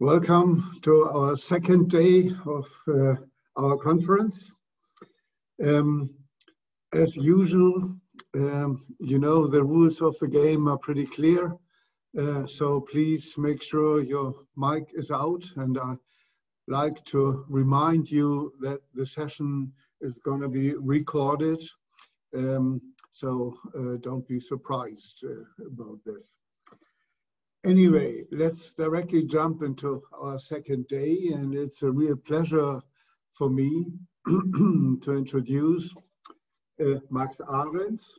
Welcome to our second day of our conference. As usual, you know the rules of the game are pretty clear, so please make sure your mic is out, and I'd like to remind you that the session is going to be recorded, so don't be surprised about this. Anyway, let's directly jump into our second day, and it's a real pleasure for me to introduce Max Ahrens.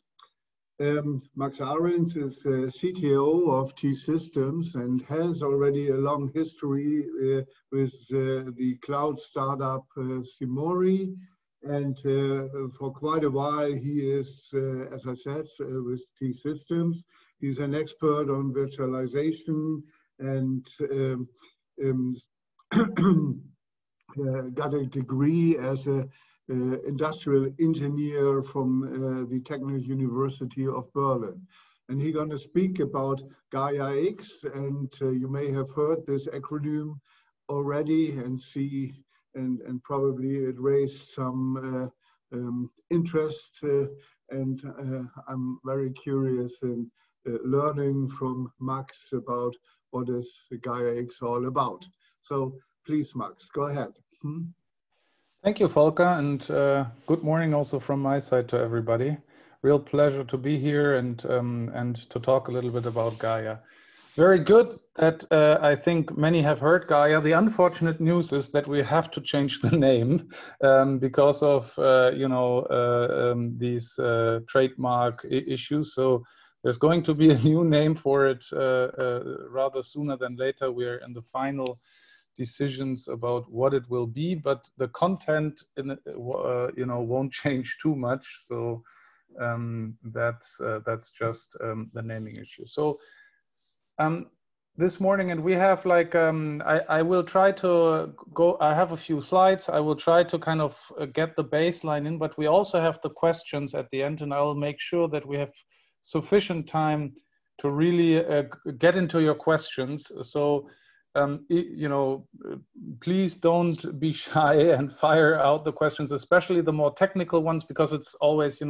Max Ahrens is the CTO of TSystems and has already a long history with the cloud startup Simori, and for quite a while he is, as I said, with TSystems. He's an expert on virtualization and got a degree as an industrial engineer from the Technical University of Berlin. And he's going to speak about GAIA-X, and you may have heard this acronym already and see, and probably it raised some interest, and I'm very curious in learning from Max about what is GAIA-X all about. So please, Max, go ahead. Thank you, Volker, and good morning also from my side to everybody. Real pleasure to be here and to talk a little bit about Gaia. It's very good that I think many have heard Gaia. The unfortunate news is that we have to change the name because of these trademark issues. So there's going to be a new name for it rather sooner than later. We're in the final decisions about what it will be, but the content in it, won't change too much. So that's just the naming issue. So this morning, and we have like I will try to go. I have a few slides. I will try to kind of get the baseline in, but we also have the questions at the end, and I will make sure that we have sufficient time to really get into your questions. So, please don't be shy and fire out the questions, especially the more technical ones, because it's always,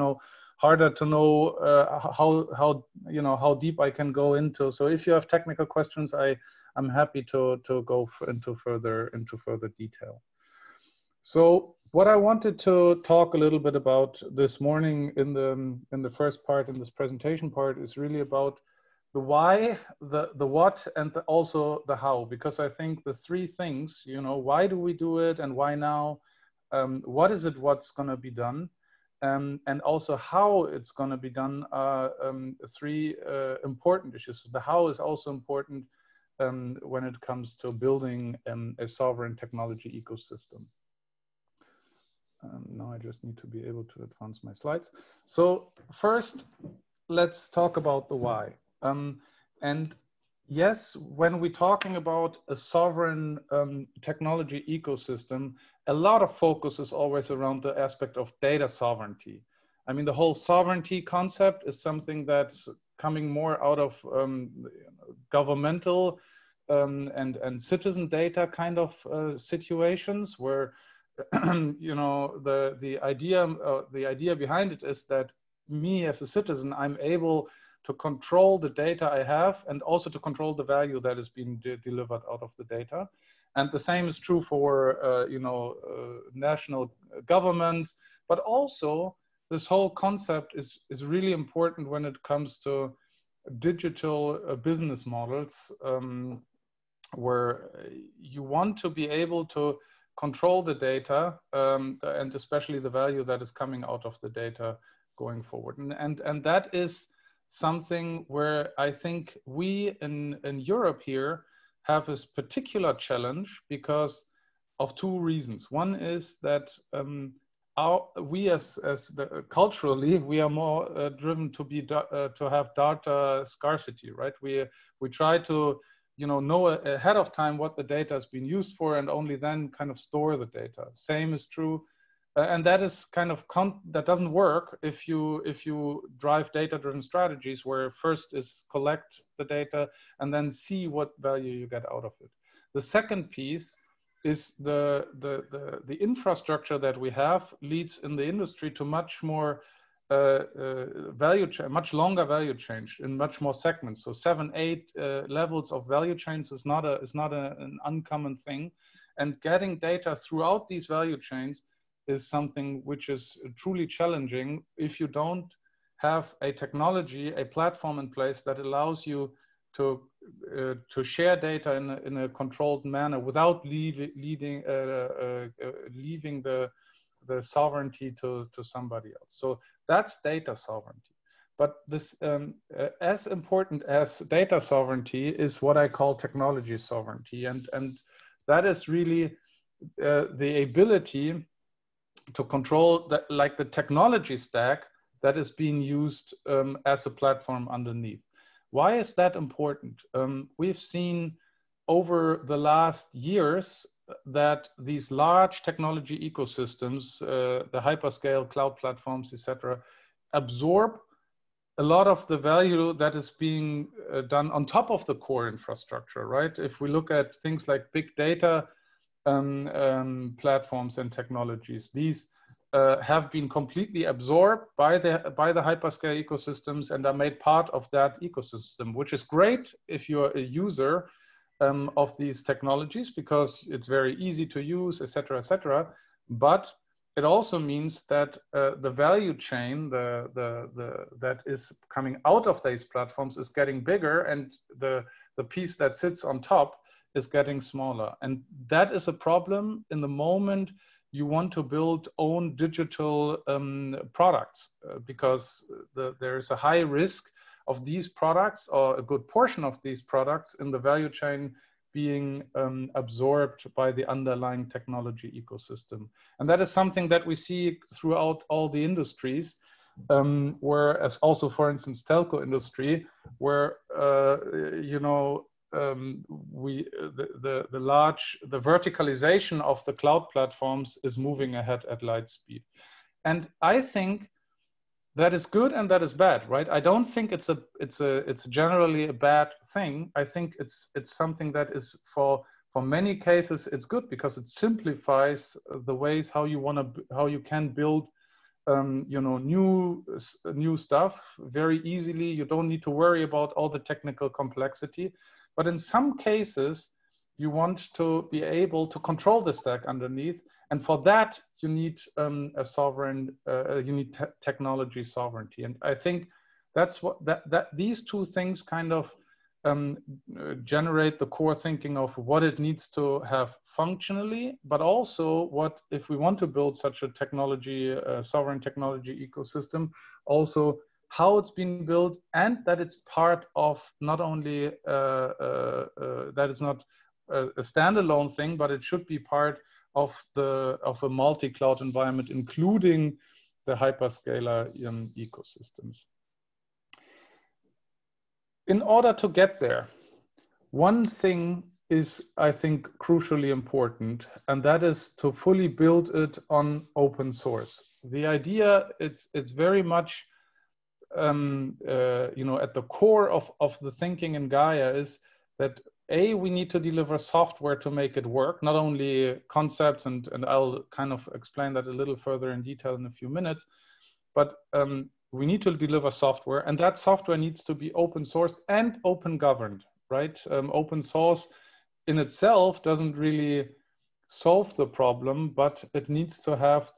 harder to know how deep I can go into. So if you have technical questions, I'm happy to go into further detail. So what I wanted to talk a little bit about this morning in the first part, in this presentation part, is really about the why, the what, and also the how, because I think the three things, why do we do it and why now, what is it, what's going to be done, and also how it's going to be done are three important issues. The how is also important when it comes to building a sovereign technology ecosystem. Now I just need to be able to advance my slides. So first, let's talk about the why. And yes, when we're talking about a sovereign technology ecosystem, a lot of focus is always around the aspect of data sovereignty. I mean, the whole sovereignty concept is something that's coming more out of governmental and citizen data kind of situations where the idea behind it is that me as a citizen, I'm able to control the data I have and also to control the value that is being delivered out of the data. And the same is true for national governments, but also this whole concept is really important when it comes to digital business models, where you want to be able to control the data and especially the value that is coming out of the data going forward. And that is something where I think we in Europe here have this particular challenge because of two reasons. One is that culturally, we are more driven to have data scarcity, right? We try to know ahead of time what the data has been used for, and only then kind of store the data. Same is true, and that is kind of that doesn't work if you drive data-driven strategies where first is collect the data and then see what value you get out of it. The second piece is the infrastructure that we have leads in the industry to much more much longer value chain in much more segments. So 7, 8 levels of value chains is not an uncommon thing, and getting data throughout these value chains is something which is truly challenging if you don't have a technology, a platform in place that allows you to share data in a controlled manner without leaving the sovereignty to somebody else. So that's data sovereignty. But this, as important as data sovereignty is what I call technology sovereignty. And that is really the ability to control the technology stack that is being used as a platform underneath. Why is that important? We've seen over the last years that these large technology ecosystems, the hyperscale cloud platforms, etc., absorb a lot of the value that is being done on top of the core infrastructure, right? If we look at things like big data platforms and technologies, these have been completely absorbed by the hyperscale ecosystems and are made part of that ecosystem, which is great if you're a user of these technologies because it's very easy to use, etc., etc. But it also means that the value chain that is coming out of these platforms is getting bigger, and the piece that sits on top is getting smaller. And that is a problem in the moment you want to build own digital products because there is a high risk of these products, or a good portion of these products in the value chain, being absorbed by the underlying technology ecosystem. And that is something that we see throughout all the industries, whereas also, for instance, telco industry, where, you know, the verticalization of the cloud platforms is moving ahead at light speed. And I think that is good and that is bad, right? I don't think it's generally a bad thing. I think it's something that is for many cases it's good because it simplifies the ways how you can build you know, new stuff very easily. You don't need to worry about all the technical complexity. But in some cases, you want to be able to control the stack underneath. And for that, you need a sovereign, you need technology sovereignty. And I think that's what these two things kind of generate the core thinking of what it needs to have functionally, but also what, if we want to build such a technology, sovereign technology ecosystem, also how it's being built, and that it's part of not only, that it's not a standalone thing, but it should be part of a multi-cloud environment, including the hyperscaler ecosystems. In order to get there, one thing is, I think, crucially important, and that is to fully build it on open source. The idea it's very much you know, at the core of the thinking in Gaia is that we need to deliver software to make it work, not only concepts, and I'll kind of explain that a little further in detail in a few minutes, but we need to deliver software, and that software needs to be open sourced and open governed, right? Open source in itself doesn't really solve the problem, but it needs to have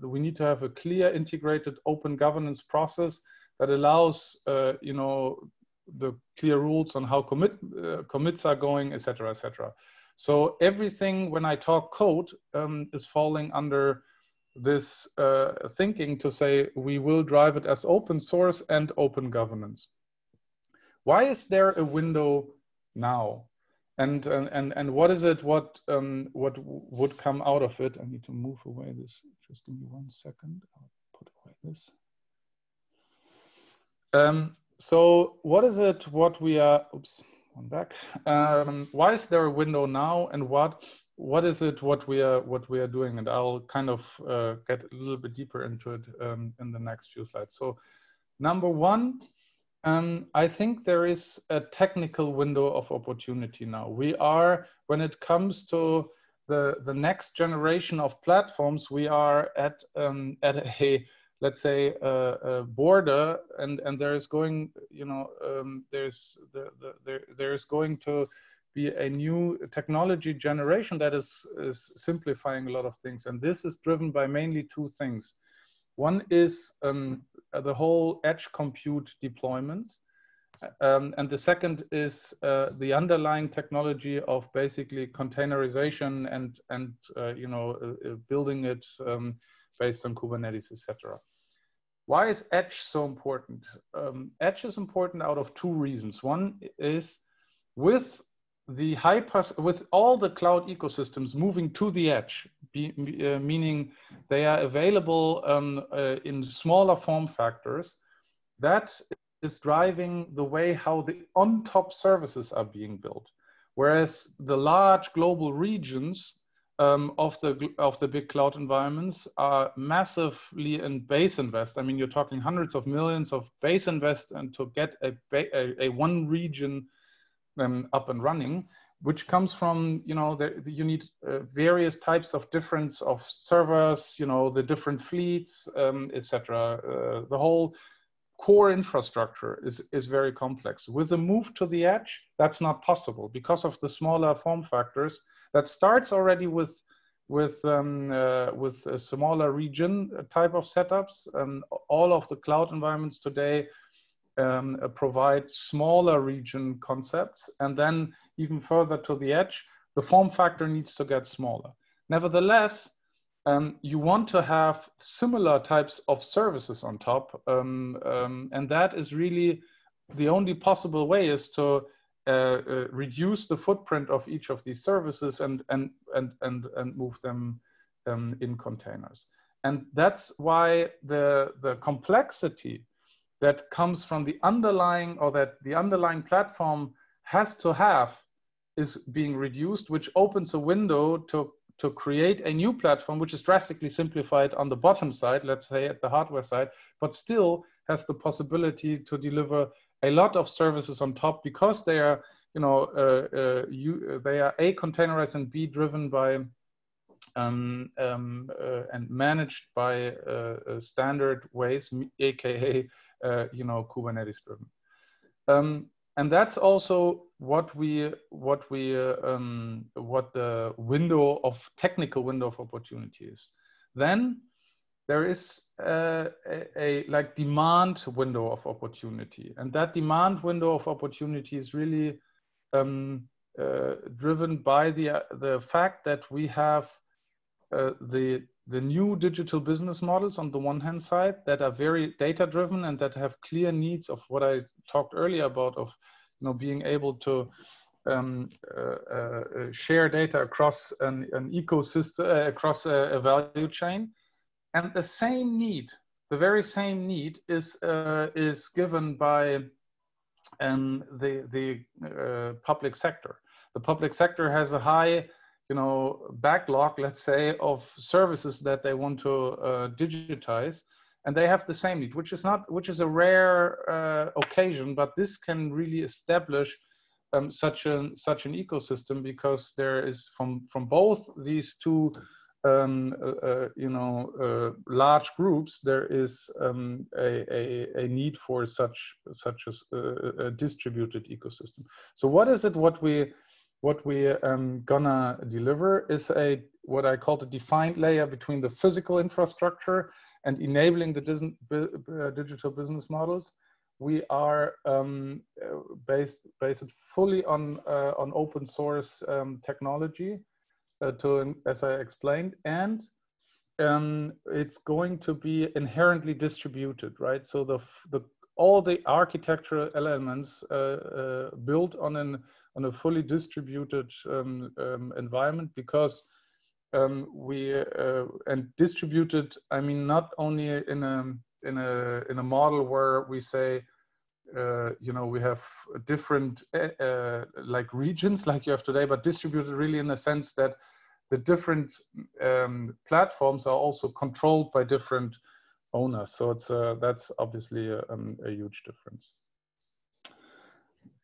we need to have a clear, integrated, open governance process that allows, you know, the clear rules on how commits are going, etc., etc. So everything, when I talk code, is falling under this thinking to say we will drive it as open source and open governance. Why is there a window now? And what is it? What would come out of it? I need to move away this. Just give me 1 second. I'll put away this. So what is it? What we are? Oops, one back. Why is there a window now? And what is it? What we are doing? And I'll kind of get a little bit deeper into it in the next few slides. So number one, I think there is a technical window of opportunity now. We are, when it comes to the next generation of platforms, we are at a, let's say, a border, and there is going, you know, there's going to be a new technology generation that is simplifying a lot of things, and this is driven by mainly two things. One is the whole edge compute deployments, and the second is the underlying technology of basically containerization and you know, building it based on Kubernetes, etc. Why is edge so important? Edge is important out of two reasons. One is with all the cloud ecosystems moving to the edge, meaning they are available in smaller form factors, that is driving the way how the on-top services are being built. Whereas the large global regions of the big cloud environments are massively in base invest. I mean, you're talking hundreds of millions of base invest and to get a one region up and running, which comes from, you know, you need various types of difference of servers, you know, the different fleets, etc. The whole core infrastructure is very complex. With the move to the edge, that's not possible because of the smaller form factors. That starts already with a smaller region type of setups. All of the cloud environments today provide smaller region concepts, and then even further to the edge, the form factor needs to get smaller. Nevertheless, you want to have similar types of services on top, and that is really the only possible way is to reduce the footprint of each of these services and move them in containers. And that's why the complexity that comes from the underlying, or that the underlying platform has to have, is being reduced, which opens a window to create a new platform, which is drastically simplified on the bottom side, let's say at the hardware side, but still has the possibility to deliver a lot of services on top, because they are, you know, they are A, containerized, and B, driven by and managed by standard ways, aka you know, Kubernetes driven. And that's also what the technical window of opportunity is. Then there is a like demand window of opportunity, and that demand window of opportunity is really driven by the fact that we have the new digital business models on the one hand side that are very data driven and that have clear needs of what I talked earlier about, of, you know, being able to share data across an ecosystem, across a value chain. And the same need, the very same need is given by the public sector. The public sector has a high, you know, backlog, let's say, of services that they want to digitize, and they have the same need, which is a rare occasion, but this can really establish such an ecosystem, because there is from both these two you know, large groups, there is a need for such a distributed ecosystem. So what is it? What we gonna deliver is what I call the defined layer between the physical infrastructure and enabling the digital business models. We are based fully on open source technology, as I explained, and it's going to be inherently distributed, right? So all the architectural elements built on a fully distributed environment, because and distributed, I mean, not only in a model where we say, you know, we have different like regions like you have today, but distributed really in the sense that the different platforms are also controlled by different owners. So it's that's obviously a huge difference.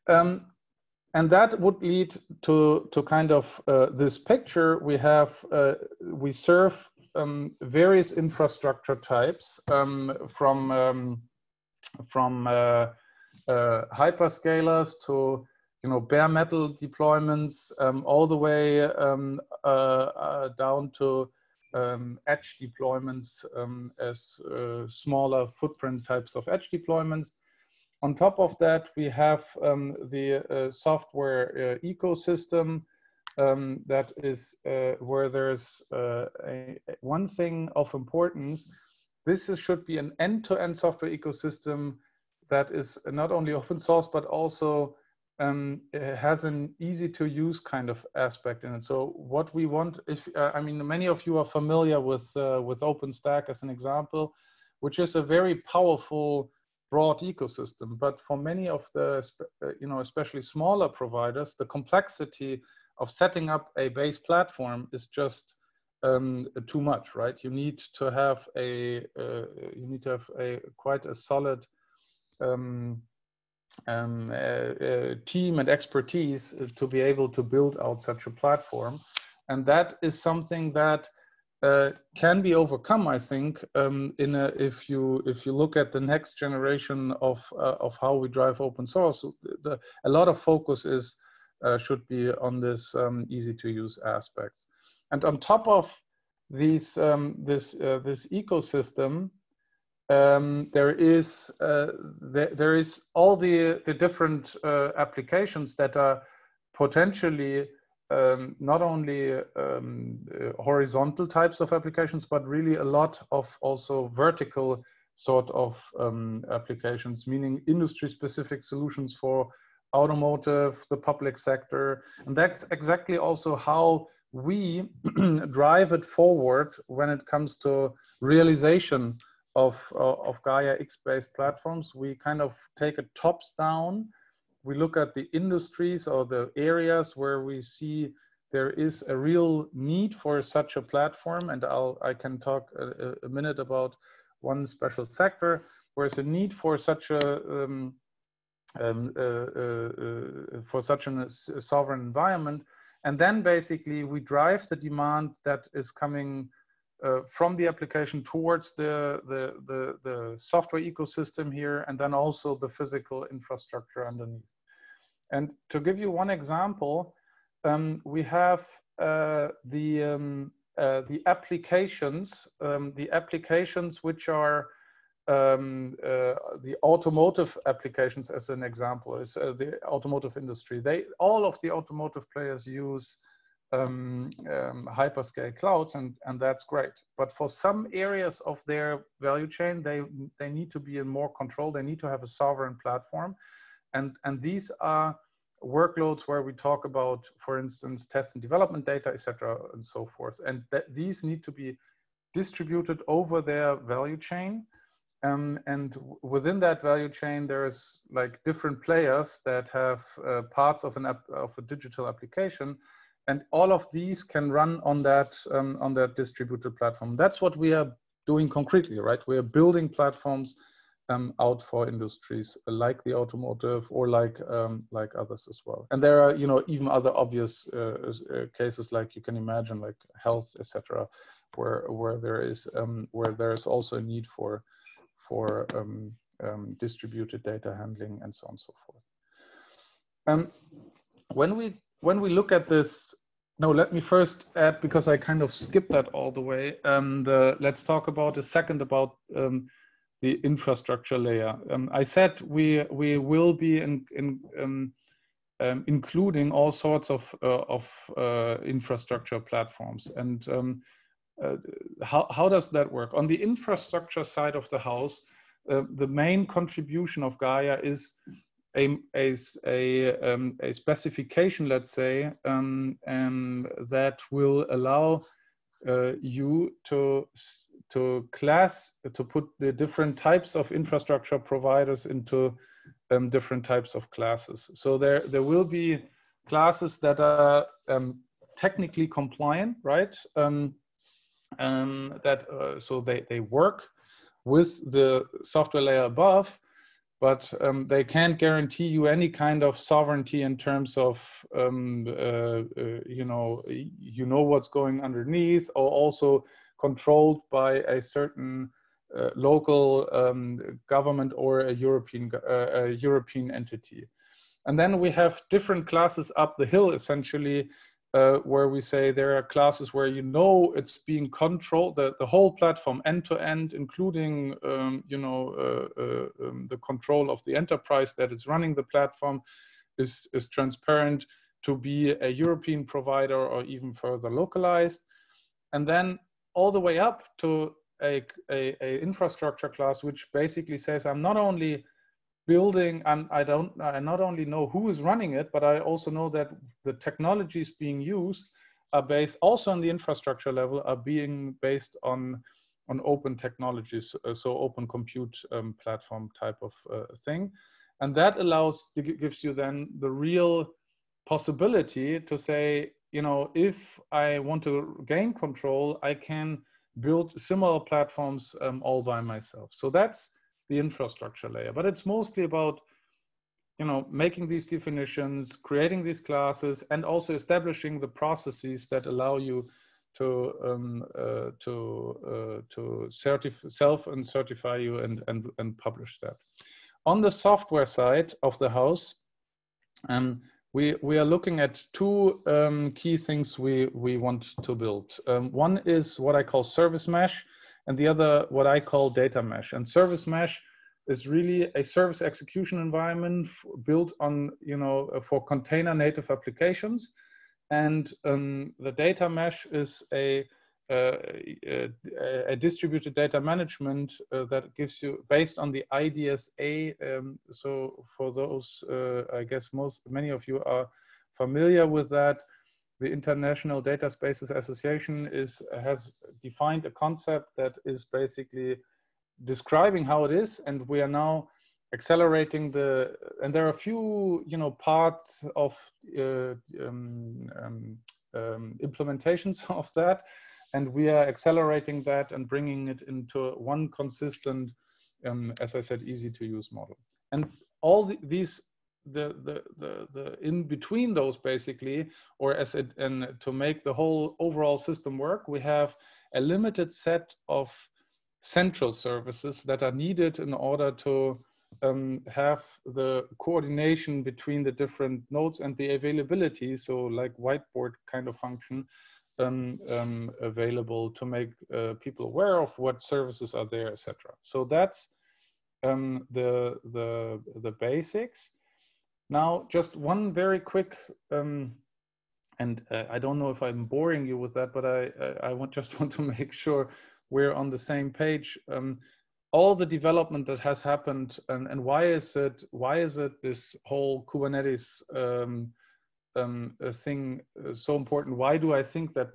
And that would lead to kind of this picture. We serve various infrastructure types from hyperscalers to bare metal deployments, all the way down to edge deployments as smaller footprint types of edge deployments. On top of that, we have the software ecosystem that is where there's one thing of importance. This should be an end-to-end software ecosystem that is not only open source, but also it has an easy-to-use kind of aspect in it. So what we want, I mean, many of you are familiar with OpenStack as an example, which is a very powerful broad ecosystem, but for many of the, especially smaller providers, the complexity of setting up a base platform is just too much, right? You need to have quite a solid team and expertise to be able to build out such a platform, and that is something that can be overcome, I think, if you look at the next generation of how we drive open source. A lot of focus should be on this easy to use aspects, and on top of these this ecosystem, there is all the different applications that are potentially not only horizontal types of applications, but really a lot of also vertical sort of applications, meaning industry-specific solutions for automotive, the public sector. And that's exactly also how we drive it forward when it comes to realization of GAIA-X-based platforms. We kind of take a tops down. We look at the industries or the areas where we see there is a real need for such a platform, and I can talk a minute about one special sector where there's a need for such a sovereign environment, and then basically we drive the demand that is coming from the application towards the software ecosystem here, and then also the physical infrastructure underneath. And to give you one example, we have the applications which are the automotive applications, as an example, is the automotive industry. All of the automotive players use hyperscale clouds, and that's great. But for some areas of their value chain, they need to be in more control. They need to have a sovereign platform. And these are workloads where we talk about, for instance, test and development data, etc., and so forth. And these need to be distributed over their value chain. And within that value chain, there's like different players that have parts of a digital application, and all of these can run on that distributed platform. That's what we are doing concretely, right? We are building platforms out for industries like the automotive or like others as well. And there are even other obvious cases, like you can imagine, like health, etc., where there is also a need for distributed data handling and so on and so forth. When we look at this, no, let me first add, because I kind of skipped that all the way. Let's talk about a second about the infrastructure layer. I said we will be including all sorts of infrastructure platforms. And how does that work? On the infrastructure side of the house, the main contribution of Gaia is a specification, let's say, that will allow you to put the different types of infrastructure providers into different types of classes. So there will be classes that are technically compliant, right? So they work with the software layer above, but they can't guarantee you any kind of sovereignty in terms of you know what's going underneath, or also controlled by a certain local government or a European entity. And then we have different classes up the hill, essentially, where we say there are classes where you know it's being controlled, the whole platform end to end, including the control of the enterprise that is running the platform is transparent, to be a European provider or even further localized. And then all the way up to a infrastructure class, which basically says I'm not only building, I not only know who is running it, but I also know that the technologies being used are based also on the infrastructure level, are being based on open technologies, so open compute platform type of thing. And that gives you then the real possibility to say, you know, if I want to gain control, I can build similar platforms all by myself. So that's the infrastructure layer, but it's mostly about, you know, making these definitions, creating these classes, and also establishing the processes that allow you to self-certify you and publish that. On the software side of the house, we are looking at two key things we want to build. One is what I call service mesh, and the other what I call data mesh. And service mesh is really a service execution environment built on, you know, for container native applications. And the data mesh is a distributed data management that gives you, based on the IDSA. So for those, I guess many of you are familiar with that. The International Data Spaces Association has defined a concept that is basically describing how it is, and we are now accelerating and there are a few, you know, parts of implementations of that, and we are accelerating that and bringing it into one consistent, as I said, easy to use model. And all these in between those, basically, or and to make the whole overall system work, we have a limited set of central services that are needed in order to have the coordination between the different nodes and the availability, so like whiteboard kind of function, available to make people aware of what services are there, etc. So that's the basics. Now, just one very quick, and I don't know if I'm boring you with that, but I just want to make sure we're on the same page. All the development that has happened, and why is it this whole Kubernetes thing so important? Why do I think that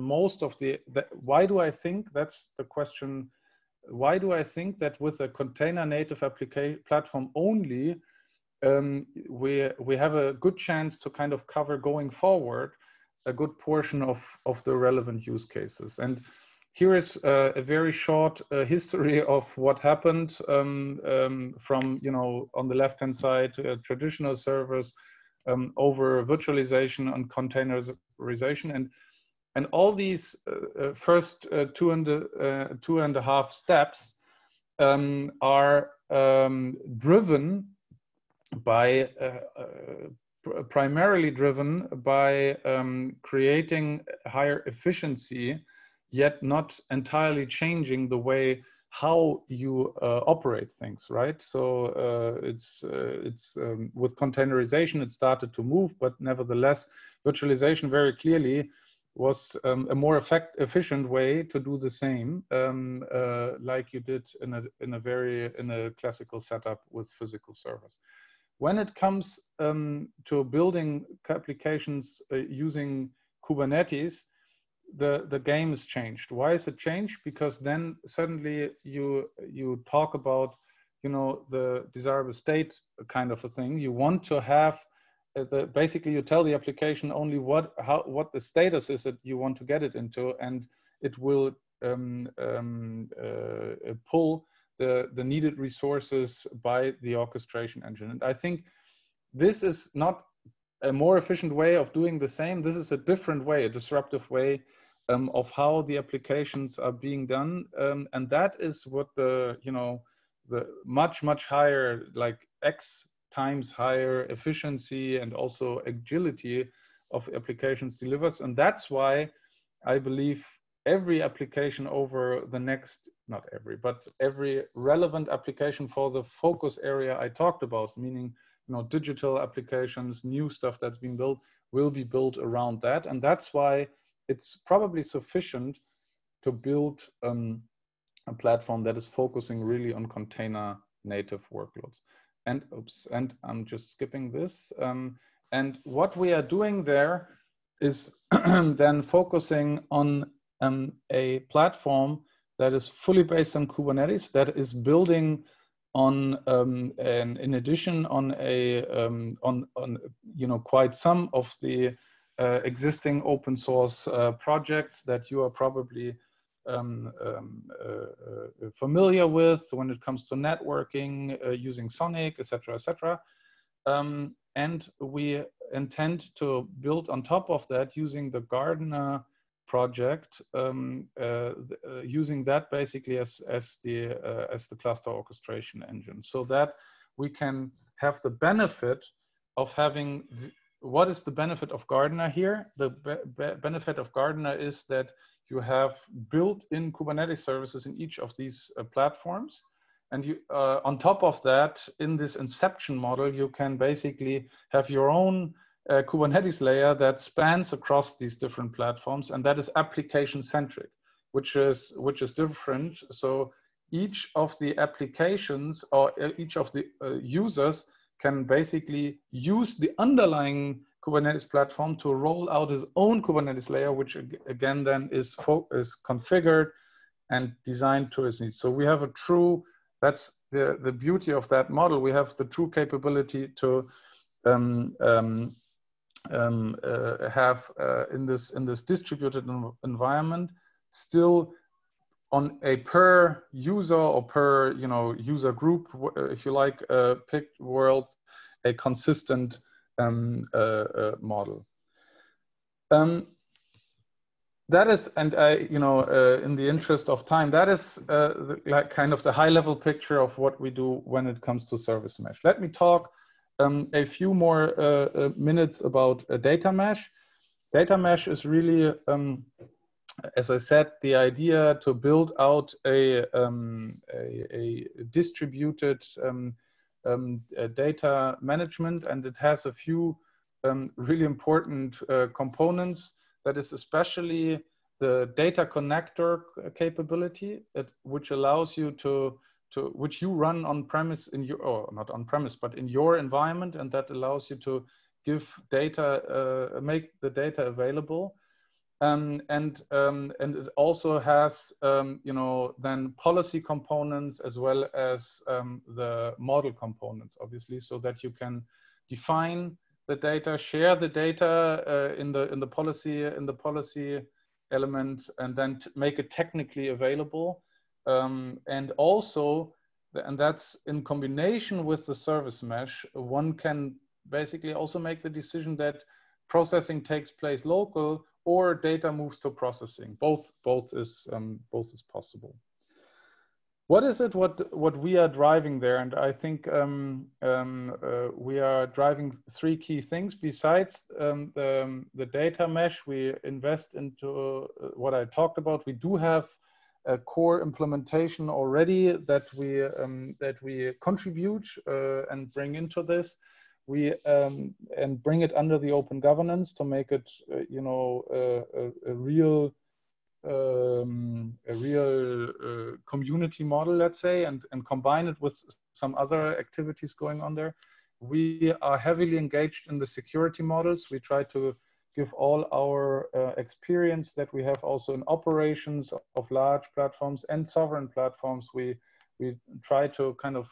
why do I think, that's the question, why do I think that with a container native application platform only, we have a good chance to kind of cover going forward a good portion of the relevant use cases? And here is a very short history of what happened from, you know, on the left-hand side, traditional servers, over virtualization and containerization, and all these first two and a half steps are driven by primarily driven by creating higher efficiency, yet not entirely changing the way how you operate things, right? So it's with containerization, it started to move, but nevertheless, virtualization very clearly was a more efficient way to do the same, like you did in a classical setup with physical servers. When it comes to building applications using Kubernetes, the game has changed. Why is it changed? Because then suddenly you talk about, you know, the desirable state kind of a thing. You want to have basically you tell the application only what the status is that you want to get it into, and it will pull the needed resources by the orchestration engine. And I think this is not a more efficient way of doing the same. This is a different way, a disruptive way of how the applications are being done. And that is what the, the much higher, like X times higher efficiency and also agility of applications delivers. And that's why I believe every application over the next, not every, but every relevant application for the focus area I talked about, meaning digital applications, new stuff that's being built, will be built around that. And that's why it's probably sufficient to build a platform that is focusing really on container native workloads. And oops, and I'm just skipping this. And what we are doing there is then focusing on a platform that is fully based on Kubernetes, that is building on and in addition on a quite some of the existing open source projects that you are probably familiar with when it comes to networking, using Sonic, etc., etc. And we intend to build on top of that using the Gardener project, using that basically as the cluster orchestration engine, so that we can have the benefit of having. What is the benefit of Gardener here? The benefit of Gardener is that you have built-in Kubernetes services in each of these platforms. And you, on top of that, in this inception model, you can basically have your own Kubernetes layer that spans across these different platforms, and that is application-centric, which is different. So each of the applications or each of the users can basically use the underlying Kubernetes platform to roll out his own Kubernetes layer, which again then is configured and designed to his needs. So we have a true, that's the beauty of that model. We have the true capability to have in this distributed environment, still on a per user or per user group, if you like, picked world, a consistent model. That is, and in the interest of time, that is like kind of the high-level picture of what we do when it comes to service mesh. Let me talk a few more minutes about data mesh. Data mesh is really, as I said, the idea to build out a distributed data management, and it has a few really important components. That is especially the data connector capability, which allows you which you run on premise in your, or not on premise, but in your environment, and that allows you to give data, make the data available. And it also has, then policy components as well as the model components, obviously, so that you can define the data, share the data in the policy element, and then make it technically available. And also, and that's in combination with the service mesh, one can basically also make the decision that processing takes place local or data moves to processing. Both is possible. What is it? What we are driving there? And I think we are driving three key things. Besides the data mesh, we invest into what I talked about. We do have a core implementation already that we contribute and bring into this. We and bring it under the open governance to make it, a real community model, let's say, and combine it with some other activities going on there. We are heavily engaged in the security models. We try to give all our experience that we have also in operations of large platforms and sovereign platforms. We try to kind of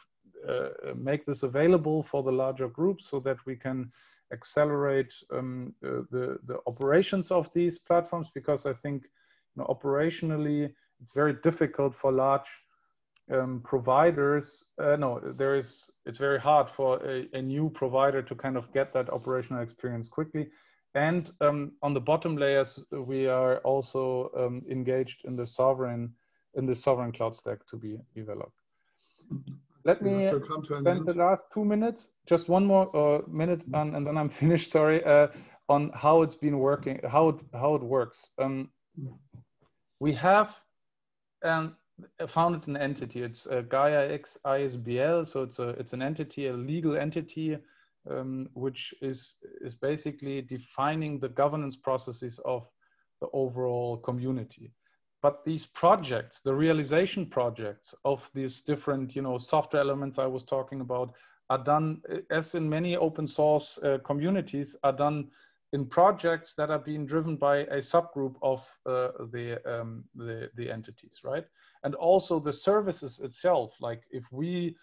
make this available for the larger groups so that we can accelerate the operations of these platforms, because I think operationally it's very difficult for large providers, it's very hard for a new provider to kind of get that operational experience quickly. And on the bottom layers, we are also engaged in the sovereign cloud stack to be developed. Let me spend the last 2 minutes, just one more minute, and then I'm finished. Sorry, on how it's been working, how it works. We have founded an entity. It's a GAIA-X ISBL, so it's an entity, a legal entity, which is basically defining the governance processes of the overall community. But these projects, the realization projects of these different, software elements I was talking about, are done, as in many open source communities, are done in projects that are being driven by a subgroup of the entities, right? And also the services itself, like if we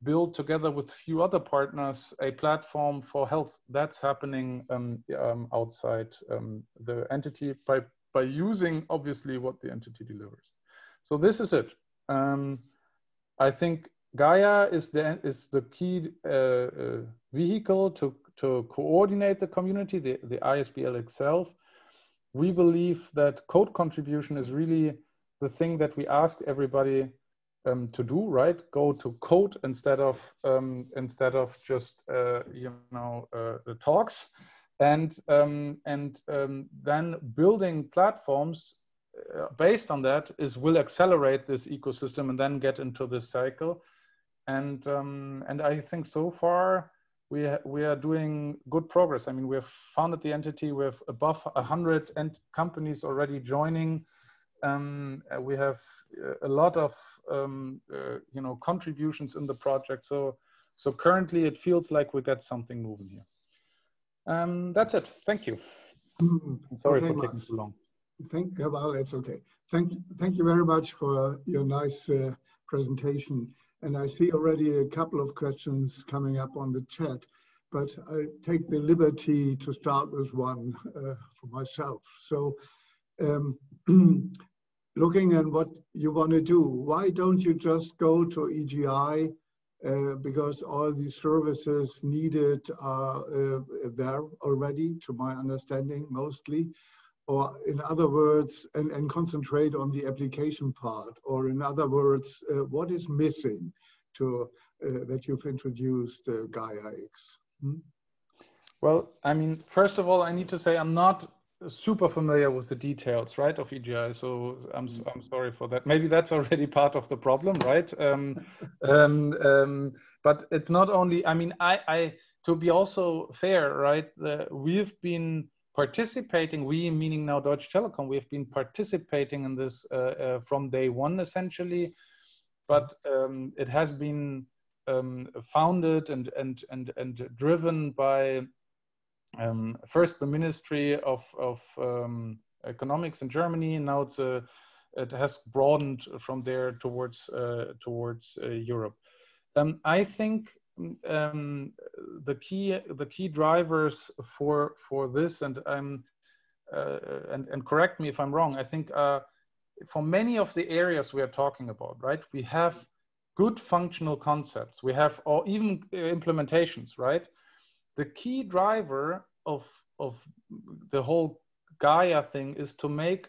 build together with a few other partners a platform for health, that's happening outside the entity by using obviously what the entity delivers. So this is it. I think Gaia is the key vehicle to coordinate the community, the ISBL itself. We believe that code contribution is really the thing that we ask everybody to do, right? Go to code instead of just the talks, and then building platforms based on that will accelerate this ecosystem and then get into this cycle. And I think so far we are doing good progress. I mean, we have founded the entity. We have above 100 companies already joining. We have a lot of contributions in the project. So currently it feels like we got something moving here. That's it. Thank you. Sorry for taking so long. Well, it's okay. Thank you very much for your nice presentation. And I see already a couple of questions coming up on the chat, but I take the liberty to start with one for myself. So looking at what you want to do, why don't you just go to EGI? Because all these services needed are there already, to my understanding, mostly. Or in other words, and concentrate on the application part. Or in other words, what is missing to that you've introduced GAIA-X? Well, I mean, first of all, I need to say I'm not super familiar with the details, right, of EGI. So I'm sorry for that. Maybe that's already part of the problem, right? But it's not only. I mean, I to be also fair, right? We've been participating, we meaning now Deutsche Telekom, we have been participating in this from day one, essentially, but it has been founded and driven by first the Ministry of Economics in Germany, and now it has broadened from there towards Europe. I think the key drivers for this, and correct me if I'm wrong, I think for many of the areas we are talking about, right, we have good functional concepts, we have or even implementations, right? The key driver of the whole Gaia thing is to make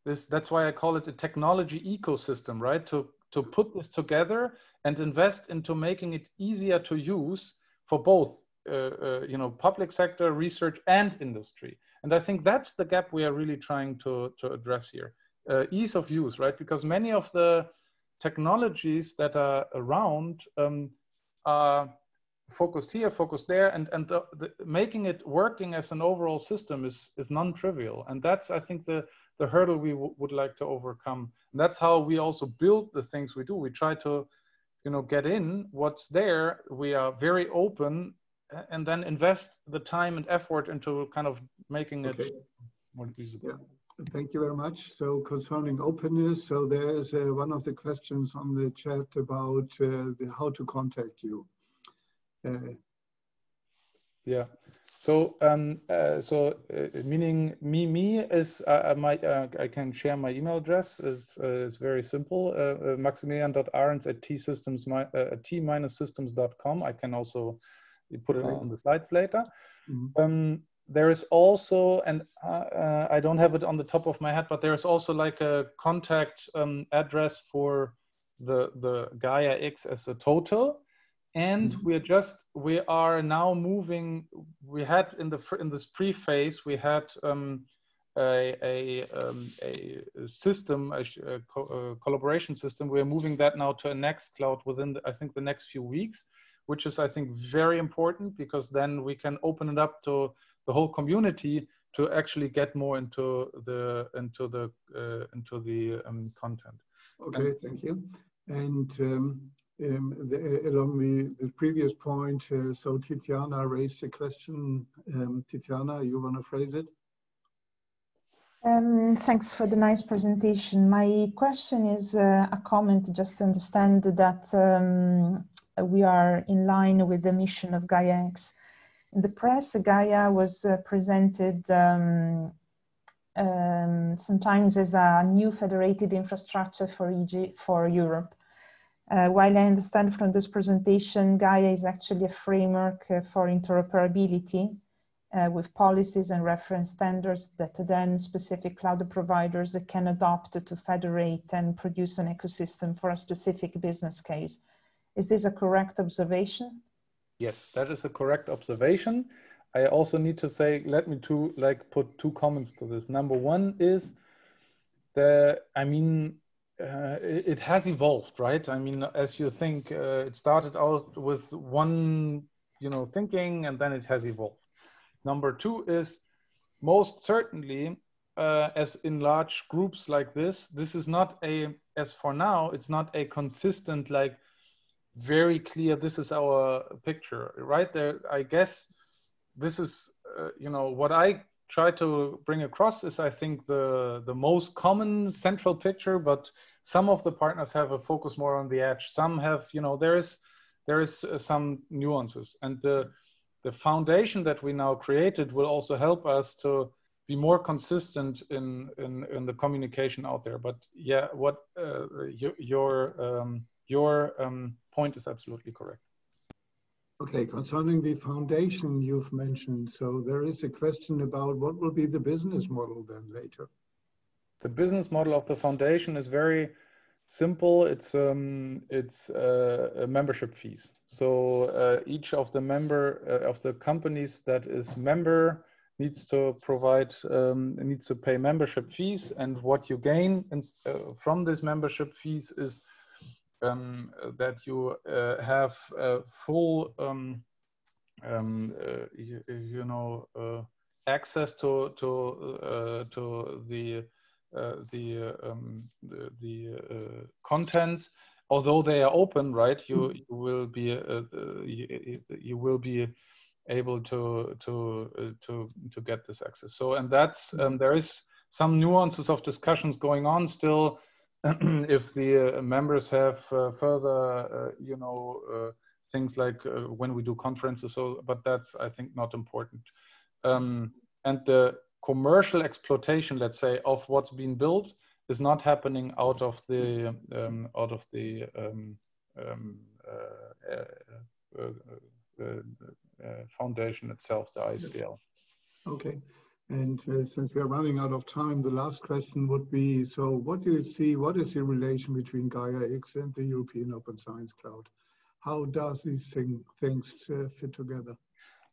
this, that's why I call it a technology ecosystem, right? To put this together and invest into making it easier to use for both, public sector, research, and industry. And I think that's the gap we are really trying to address here. Ease of use, right? Because many of the technologies that are around are focused here, focused there, and making it working as an overall system is non-trivial. And that's, I think, the hurdle we would like to overcome. And that's how we also build the things we do. We try to, get in what's there. We are very open, and then invest the time and effort into kind of making it more usable. Yeah. Thank you very much. So concerning openness, so there is one of the questions on the chat about how to contact you. Yeah. Meaning me is I can share my email address. It's very simple. Maximilian.arens at t-systems.com. I can also put it on the slides later. Mm-hmm. There is also, and I don't have it on the top of my head, but there is also like a contact address for the GAIA-X as a total. And we are now moving. We had in this pre-phase, we had a system, a collaboration system. We are moving that now to a Nextcloud within I think the next few weeks, which is I think very important, because then we can open it up to the whole community to actually get more into the content. Okay, thank you. And along the previous point, so Titiana raised a question. Titiana, you want to phrase it? Thanks for the nice presentation. My question is a comment just to understand that we are in line with the mission of GAIA-X. In the press, Gaia was presented sometimes as a new federated infrastructure for Europe. While I understand from this presentation, Gaia is actually a framework for interoperability with policies and reference standards that then specific cloud providers can adopt to federate and produce an ecosystem for a specific business case. Is this a correct observation? Yes, that is a correct observation. I also need to say, let me put two comments to this. Number one is it has evolved, right? I mean, as you think, it started out with one, thinking, and then it has evolved. Number two is most certainly, as in large groups like this is not as for now, it's not a consistent, like very clear, this is our picture, right? There, I guess this is, what I try to bring across is, I think, the most common central picture, but some of the partners have a focus more on the edge. Some have, there is some nuances, and the foundation that we now created will also help us to be more consistent in the communication out there. But yeah, what your point is absolutely correct. Okay, concerning the foundation you've mentioned, so there is a question about what will be the business model then later? The business model of the foundation is very simple. It's membership fees. So each of the of the companies that is member needs to provide, needs to pay membership fees, and what you gain from this membership fees is that you have full, access to the contents. Although they are open, right? You will be able to get this access. So, and that's there is some nuances of discussions going on still. If the members have further, things like when we do conferences. So, but that's, I think, not important. And the commercial exploitation, let's say, of what's been built is not happening out of the foundation itself, the ISDL. Okay. And since we are running out of time, the last question would be, so what do you see, what is the relation between GAIA-X and the European Open Science Cloud? How does these things fit together?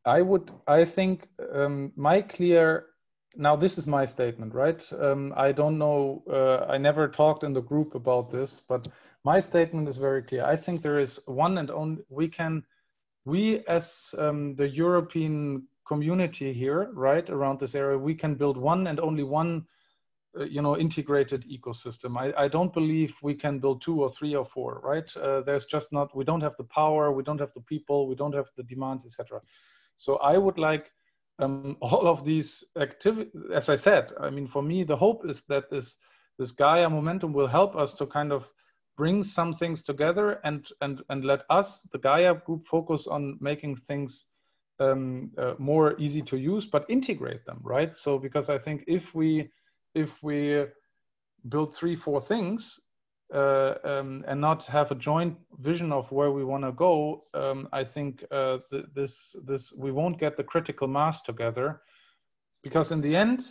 I think now this is my statement, right? I don't know, I never talked in the group about this, but my statement is very clear. I think there is one and only, we as the European community here, right, around this area, we can build one and only one, integrated ecosystem. I don't believe we can build 2 or 3 or 4, right? There's just not, we don't have the power, we don't have the people, we don't have the demands, etc. So I would like all of these activities, as I said, I mean, for me, the hope is that this Gaia momentum will help us to kind of bring some things together and let us, the Gaia group, focus on making things more easy to use, but integrate them, right? So because I think if we build 3-4 things and not have a joint vision of where we want to go, I think we won't get the critical mass together, because in the end,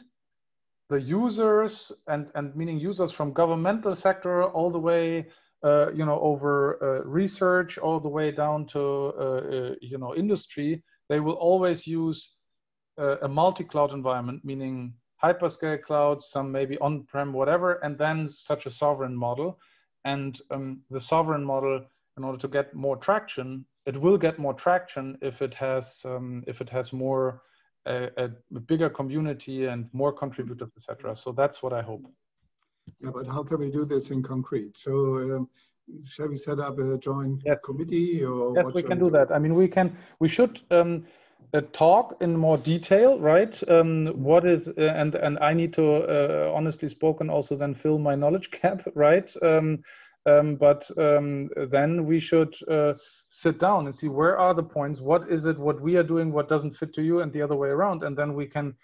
the users and meaning users from governmental sector all the way, over research all the way down to industry, they will always use a multi-cloud environment, meaning hyperscale clouds, some maybe on-prem, whatever, and then such a sovereign model. And the sovereign model, in order to get more traction, it will get more traction if it has more a bigger community and more contributors, etc. So that's what I hope. Yeah, but how can we do this in concrete? So shall we set up a joint committee, or yes, what we can do that? I mean, we should talk in more detail, right? What is and I need to honestly spoken also then fill my knowledge gap, right? But then we should sit down and see where are the points, what is it, what we are doing, what doesn't fit to you, and the other way around, and then we can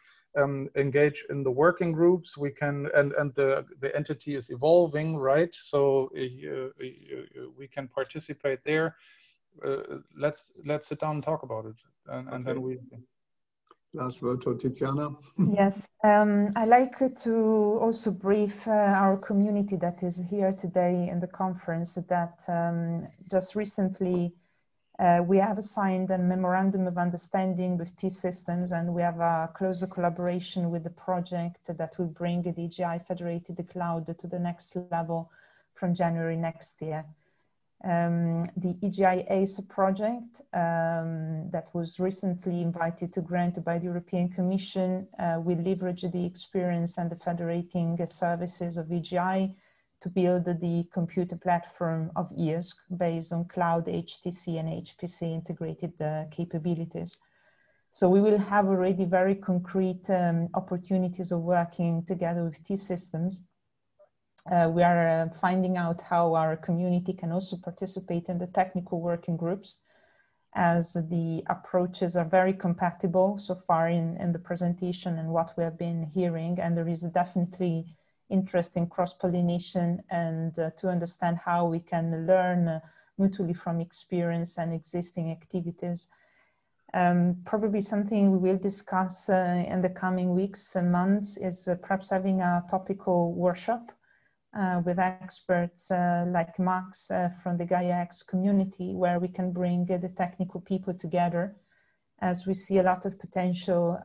engage in the working groups. We can and the entity is evolving, right? So we can participate there. Let's sit down and talk about it, and okay. Then we. Last word to Tiziana. Yes, I like to also brief our community that is here today in the conference that just recently we have signed a memorandum of understanding with TSystems, and we have a closer collaboration with the project that will bring the EGI federated cloud to the next level from January next year. The EGI-X project that was recently invited to grant by the European Commission will leverage the experience and the federating services of EGI to build the computer platform of ESC based on cloud, HTC and HPC integrated capabilities. So we will have already very concrete opportunities of working together with TSystems. We are finding out how our community can also participate in the technical working groups, as the approaches are very compatible so far in the presentation and what we have been hearing, and there is definitely interest in cross-pollination and to understand how we can learn mutually from experience and existing activities. Probably something we will discuss in the coming weeks and months is perhaps having a topical workshop with experts like Max from the GAIA-X community, where we can bring the technical people together, as we see a lot of potential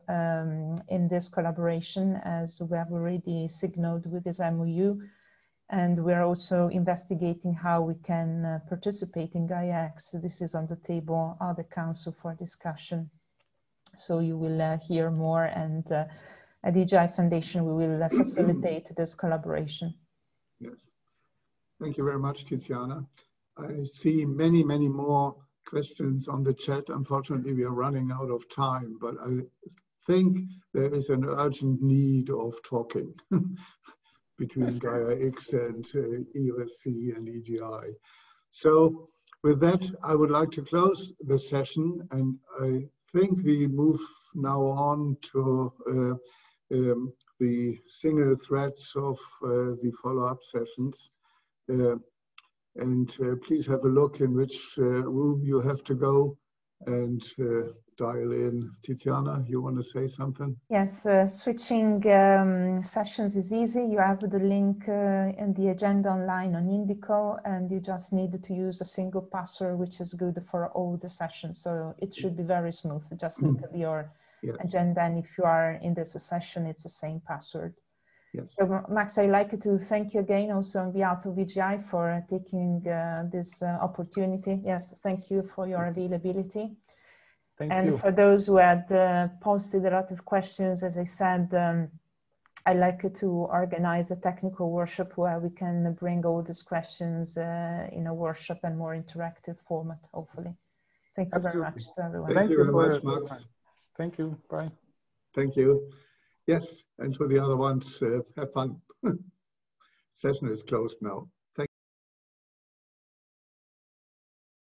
in this collaboration, as we have already signaled with this MOU. And we're also investigating how we can participate in GAIA-X. This is on the table of the Council for discussion. So you will hear more, and at the EGI Foundation, we will facilitate this collaboration. Yes. Thank you very much, Tiziana. I see many, many more questions on the chat. Unfortunately, we are running out of time, but I think there is an urgent need of talking between GAIA-X and EOSC and EGI. So with that, I would like to close the session, and I think we move now on to the single threads of the follow-up sessions. Please have a look in which room you have to go and dial in. Tiziana, you want to say something? Yes, switching sessions is easy. You have the link in the agenda online on Indico, and you just need to use a single password, which is good for all the sessions. So it should be very smooth. Just look at your agenda, and if you are in this session, it's the same password. Yes. So Max, I'd like to thank you again also on behalf of EGI for taking this opportunity. Yes, thank you for your availability. Thank you. For those who had posted a lot of questions, as I said, I'd like to organize a technical workshop where we can bring all these questions in a workshop and more interactive format, hopefully. Thank you very much to everyone. Thank you very much, Max. Thank you. Bye. Thank you. Yes, and for the other ones, have fun. Session is closed now.